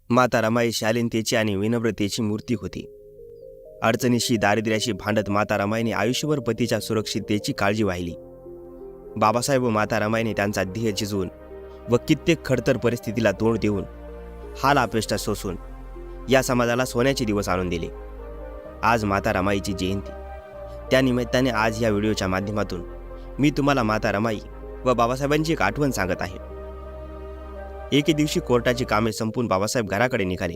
माता रमाई शालीनतेची आणि विनम्रतेची मूर्ती होती. अडचणीशी दारिद्र्याशी भांडत माता रमाईने आयुष्यभर पतीच्या सुरक्षिततेची काळजी वाहिली. बाबासाहेब व माता रमाईने त्यांचा ध्येय झिजवून व कित्येक खडतर परिस्थितीला तोंड देऊन हाल अपेष्टा सोसून या समाजाला सोन्याचे दिवस आणून दिले. आज माता रमाईची जयंती. त्यानिमित्ताने आज या व्हिडिओच्या माध्यमातून मी तुम्हाला माता रमाई व बाबासाहेबांची एक आठवण सांगत आहे. एके दिवशी कोर्टाची कामे संपून बाबासाहेब घराकडे निघाले.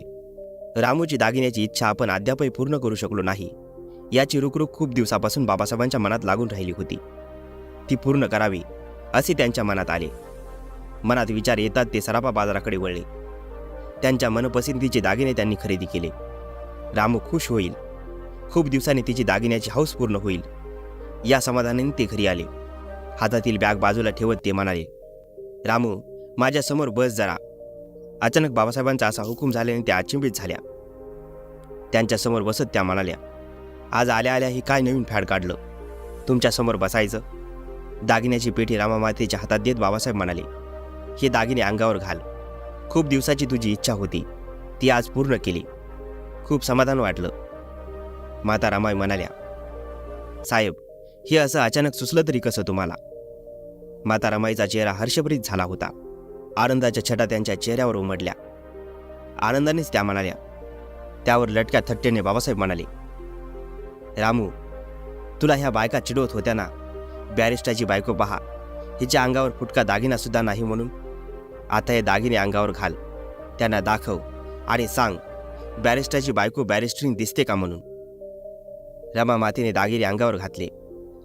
रामूची दागिन्याची इच्छा आपण अद्यापही पूर्ण करू शकलो नाही याची रुखरुख खूप दिवसापासून बाबासाहेबांच्या मनात लागून राहिली होती. ती पूर्ण करावी असे त्यांच्या मनात आले. मनात विचार येतात ते सराफा बाजाराकडे वळले. त्यांच्या मनपसंतीचे दागिने त्यांनी खरेदी केले. रामू खुश होईल, खूप दिवसांनी तिची दागिन्याची हौस पूर्ण होईल या समाधानाने ते घरी आले. हातातील बॅग बाजूला ठेवत ते म्हणाले, रामू माझ्यासमोर बस जरा. अचानक बाबासाहेबांचा असा हुकूम झाल्याने त्या अचंबित झाल्या. त्यांच्यासमोर बसत त्या म्हणाल्या, आज आल्या आल्या ही काय नवीन फॅड काढलं, तुमच्यासमोर बसायचं. दागिन्याची पेटी रामामातेच्या हातात देत बाबासाहेब म्हणाले, हे दागिने अंगावर घाल. खूप दिवसाची तुझी इच्छा होती, ती आज पूर्ण केली. खूप समाधान वाटलं. माता रमाई म्हणाल्या, साहेब हे असं अचानक सुचलं तरी कसं तुम्हाला? माता रमाईचा चेहरा हर्षभरीत झाला होता. आनंदाच्या छटा त्यांच्या चेहऱ्यावर उमटल्या. आनंदानेच त्या म्हणाल्या. त्यावर लटक्या थट्टेने बाबासाहेब म्हणाले, रामू तुला ह्या बायका चिडवत होत्या ना, बॅरिस्टाची बायको पहा, हिच्या अंगावर फुटका दागिना सुद्धा नाही म्हणून. आता हे दागिने अंगावर घाल, त्यांना दाखव आणि सांग बॅरिस्टाची बायको बॅरिस्टरीन दिसते का म्हणून. रमा मातेने दागिने अंगावर घातले.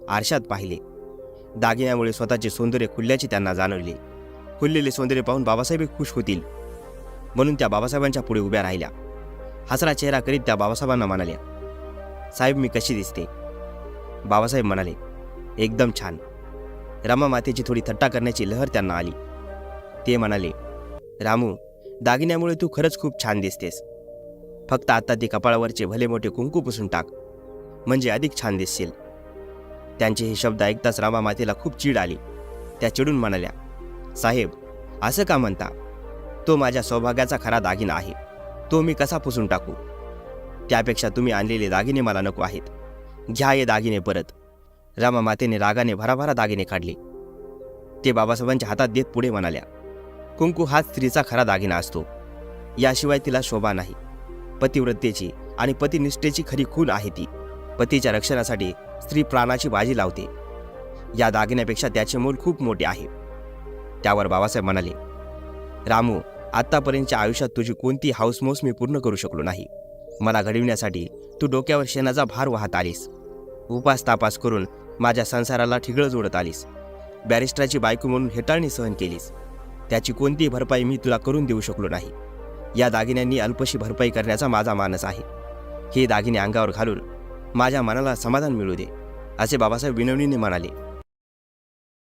आरशात पाहिले. दागिन्यामुळे स्वतःचे सौंदर्य खुलल्याचे त्यांना जाणवले. खुललेले सौंदर्य पाहून बाबासाहेब खुश होतील म्हणून त्या बाबासाहेबांच्या पुढे उभ्या राहिल्या. हसरा चेहरा करीत त्या बाबासाहेबांना म्हणाल्या, साहेब मी कशी दिसते? बाबासाहेब म्हणाले, एकदम छान. रमा मातेची थोडी थट्टा करण्याची लहर त्यांना आली. ते म्हणाले, रामू दागिन्यामुळे तू खरंच खूप छान दिसतेस. फक्त आता ते कपाळावरचे भले मोठे कुंकू पुसून टाक, म्हणजे अधिक छान दिसशील. त्यांचे हे शब्द ऐकताच रमा मातेला खूप चीड आली. त्या चिडून म्हणाल्या, साहेब असं का म्हणता? तो माझ्या सौभाग्याचा खरा दागिना आहे, तो मी कसा पुसून टाकू? त्यापेक्षा तुम्ही आणलेले दागिने मला नको आहेत, घ्या हे दागिने परत. रमा मातेने रागाने भराभरा दागिने काढले. ते बाबासाहेबांच्या हातात देत पुढे म्हणाल्या, कुंकू हाच स्त्रीचा खरा दागिना असतो, याशिवाय तिला शोभा नाही. पतिव्रतेची आणि पतिनिष्ठेची खरी खूण आहे ती. पतीच्या रक्षणासाठी स्त्री प्राणाची बाजी लावते. या दागिन्यापेक्षा त्याचे मोल खूप मोठे आहे. त्यावर बाबासाहेब म्हणाले, रामू आत्तापर्यंतच्या आयुष्यात तुझी कोणती हाऊसमौस मी पूर्ण करू शकलो नाही. मला घडविण्यासाठी तू डोक्यावर शेणाचा भार वाहत आलीस. उपास तापास करून माझ्या संसाराला ठिगळं जोडत आलीस. बॅरिस्टराची बायको म्हणून हेटाळणी सहन केलीस. त्याची कोणतीही भरपाई मी तुला करून देऊ शकलो नाही. या दागिन्यांनी अल्पशी भरपाई करण्याचा माझा मानस आहे. हे दागिने अंगावर घालून माझ्या मनाला समाधान मिळू दे, असे बाबासाहेब विनवणीने म्हणाले.